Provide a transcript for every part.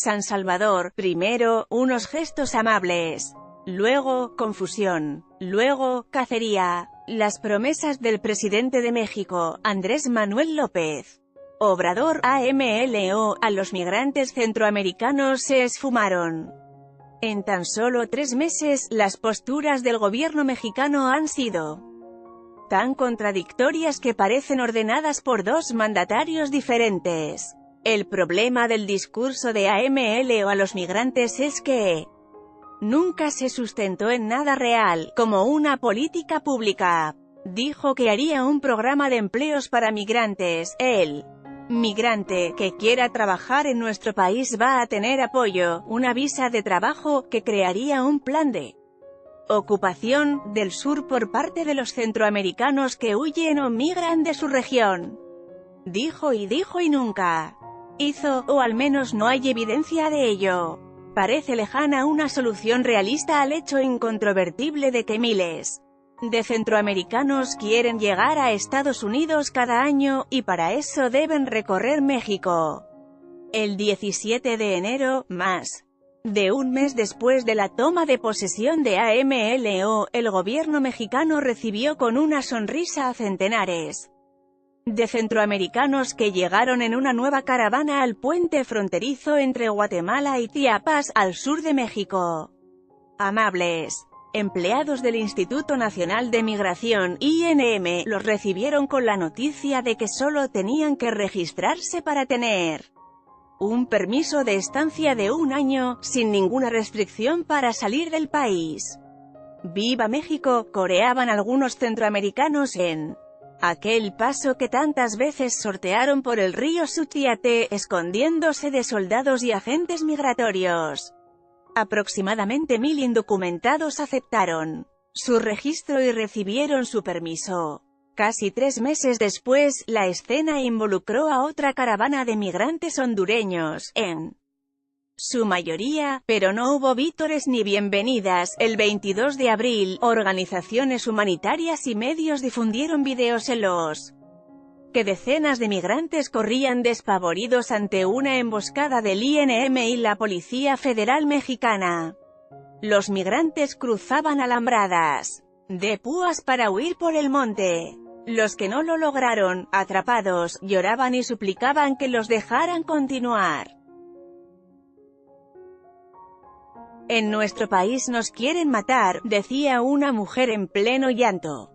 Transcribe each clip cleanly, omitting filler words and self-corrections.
San Salvador, primero, unos gestos amables. Luego, confusión. Luego, cacería. Las promesas del presidente de México, Andrés Manuel López Obrador, AMLO, a los migrantes centroamericanos se esfumaron. En tan solo 3 meses, las posturas del gobierno mexicano han sido tan contradictorias que parecen ordenadas por 2 mandatarios diferentes. El problema del discurso de AMLO a los migrantes es que nunca se sustentó en nada real, como una política pública. Dijo que haría un programa de empleos para migrantes. El migrante que quiera trabajar en nuestro país va a tener apoyo, una visa de trabajo, que crearía un plan de ocupación del sur por parte de los centroamericanos que huyen o migran de su región. Dijo y nunca hizo, o al menos no hay evidencia de ello. Parece lejana una solución realista al hecho incontrovertible de que miles de centroamericanos quieren llegar a Estados Unidos cada año, y para eso deben recorrer México. El 17 de enero, más de un mes después de la toma de posesión de AMLO, el gobierno mexicano recibió con una sonrisa a centenares de centroamericanos que llegaron en una nueva caravana al puente fronterizo entre Guatemala y Chiapas, al sur de México. Amables empleados del Instituto Nacional de Migración, INM, los recibieron con la noticia de que solo tenían que registrarse para tener un permiso de estancia de 1 año, sin ninguna restricción para salir del país. ¡Viva México!, coreaban algunos centroamericanos en aquel paso que tantas veces sortearon por el río Suchiate, escondiéndose de soldados y agentes migratorios. Aproximadamente 1000 indocumentados aceptaron su registro y recibieron su permiso. Casi 3 meses después, la escena involucró a otra caravana de migrantes hondureños, en su mayoría, pero no hubo vítores ni bienvenidas. El 22 de abril, organizaciones humanitarias y medios difundieron videos en los que decenas de migrantes corrían despavoridos ante una emboscada del INM y la Policía Federal Mexicana. Los migrantes cruzaban alambradas de púas para huir por el monte. Los que no lo lograron, atrapados, lloraban y suplicaban que los dejaran continuar. En nuestro país nos quieren matar, decía una mujer en pleno llanto.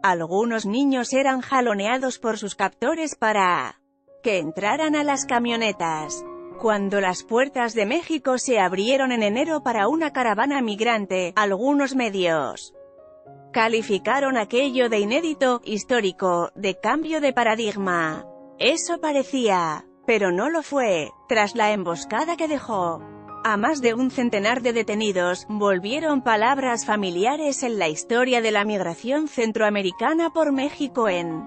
Algunos niños eran jaloneados por sus captores para que entraran a las camionetas. Cuando las puertas de México se abrieron en enero para una caravana migrante, algunos medios calificaron aquello de inédito, histórico, de cambio de paradigma. Eso parecía, pero no lo fue. Tras la emboscada que dejó a más de un centenar de detenidos, volvieron palabras familiares en la historia de la migración centroamericana por México en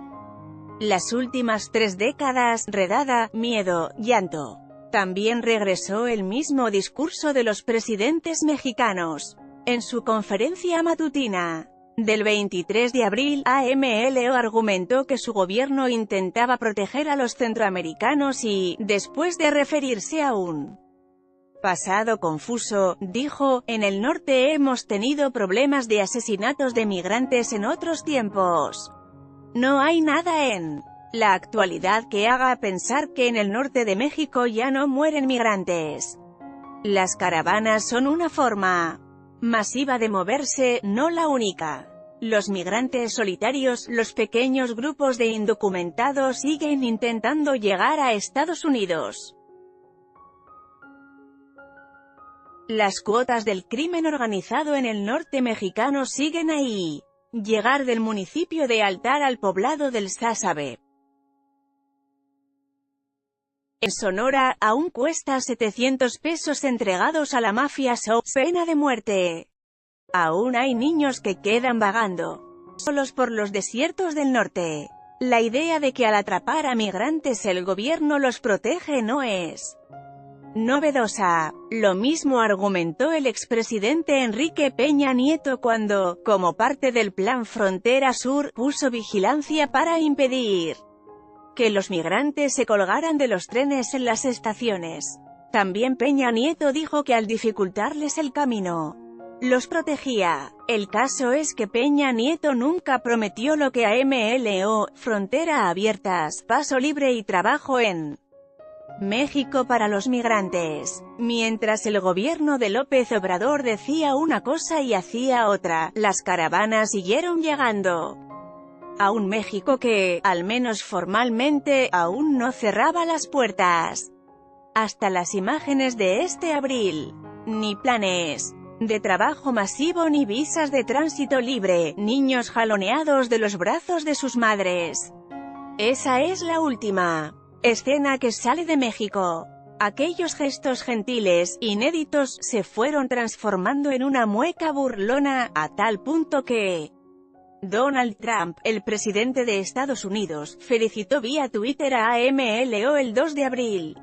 las últimas 3 décadas: redada, miedo, llanto. También regresó el mismo discurso de los presidentes mexicanos. En su conferencia matutina del 23 de abril, AMLO argumentó que su gobierno intentaba proteger a los centroamericanos y, después de referirse a un pasado confuso, dijo: en el norte hemos tenido problemas de asesinatos de migrantes en otros tiempos. No hay nada en la actualidad que haga pensar que en el norte de México ya no mueren migrantes. Las caravanas son una forma masiva de moverse, no la única. Los migrantes solitarios, los pequeños grupos de indocumentados siguen intentando llegar a Estados Unidos. Las cuotas del crimen organizado en el norte mexicano siguen ahí. Llegar del municipio de Altar al poblado del Sázabe, en Sonora, aún cuesta 700 pesos entregados a la mafia so pena de muerte. Aún hay niños que quedan vagando solos por los desiertos del norte. La idea de que al atrapar a migrantes el gobierno los protege no es novedosa. Lo mismo argumentó el expresidente Enrique Peña Nieto cuando, como parte del Plan Frontera Sur, puso vigilancia para impedir que los migrantes se colgaran de los trenes en las estaciones. También Peña Nieto dijo que al dificultarles el camino, los protegía. El caso es que Peña Nieto nunca prometió lo que AMLO, frontera abiertas, paso libre y trabajo en México para los migrantes. Mientras el gobierno de López Obrador decía una cosa y hacía otra, las caravanas siguieron llegando a un México que, al menos formalmente, aún no cerraba las puertas. Hasta las imágenes de este abril. Ni planes de trabajo masivo ni visas de tránsito libre, niños jaloneados de los brazos de sus madres. Esa es la última escena que sale de México. Aquellos gestos gentiles, inéditos, se fueron transformando en una mueca burlona, a tal punto que Donald Trump, el presidente de Estados Unidos, felicitó vía Twitter a AMLO el 2 de abril.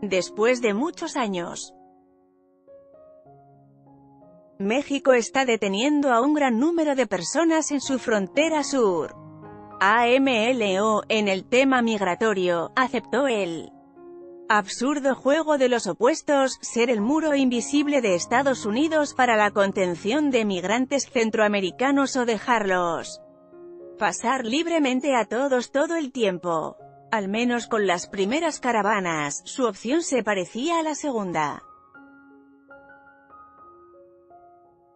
Después de muchos años, México está deteniendo a un gran número de personas en su frontera sur. AMLO, en el tema migratorio, aceptó el absurdo juego de los opuestos, ser el muro invisible de Estados Unidos para la contención de migrantes centroamericanos o dejarlos pasar libremente a todos todo el tiempo. Al menos con las primeras caravanas, su opción se parecía a la segunda.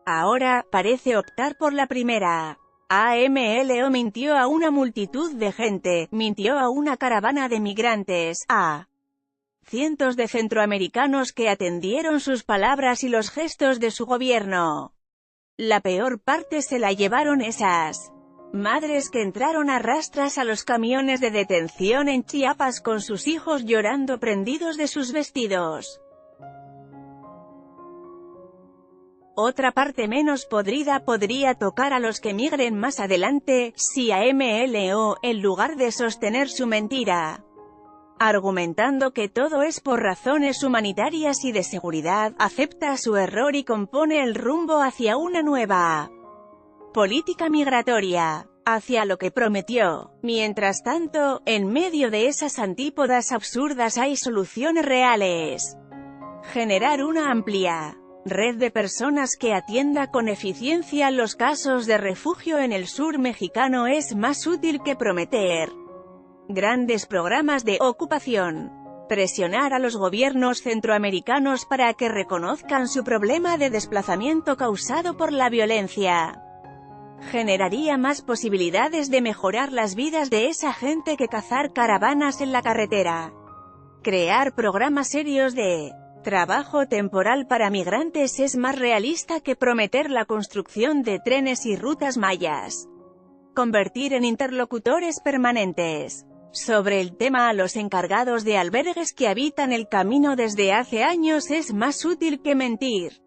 Ahora, parece optar por la primera. AMLO mintió a una multitud de gente, mintió a una caravana de migrantes, a cientos de centroamericanos que atendieron sus palabras y los gestos de su gobierno. La peor parte se la llevaron esas madres que entraron a rastras a los camiones de detención en Chiapas con sus hijos llorando prendidos de sus vestidos. Otra parte menos podrida podría tocar a los que migren más adelante, si AMLO, en lugar de sostener su mentira, argumentando que todo es por razones humanitarias y de seguridad, acepta su error y compone el rumbo hacia una nueva política migratoria, hacia lo que prometió. Mientras tanto, en medio de esas antípodas absurdas hay soluciones reales. Generar una amplia red de personas que atienda con eficiencia los casos de refugio en el sur mexicano es más útil que prometer grandes programas de ocupación. Presionar a los gobiernos centroamericanos para que reconozcan su problema de desplazamiento causado por la violencia generaría más posibilidades de mejorar las vidas de esa gente que cazar caravanas en la carretera. Crear programas serios de trabajo temporal para migrantes es más realista que prometer la construcción de trenes y rutas mayas. Convertir en interlocutores permanentes sobre el tema a los encargados de albergues que habitan el camino desde hace años es más útil que mentir.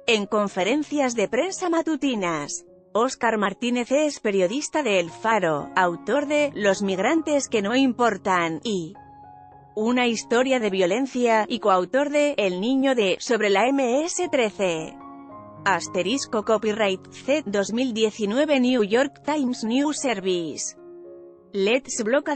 En conferencias de prensa matutinas, Óscar Martínez es periodista de El Faro, autor de Los migrantes que no importan, y Una historia de violencia, y coautor de El niño de, sobre la MS-13. Asterisco copyright, C. 2019 New York Times News Service. Let's block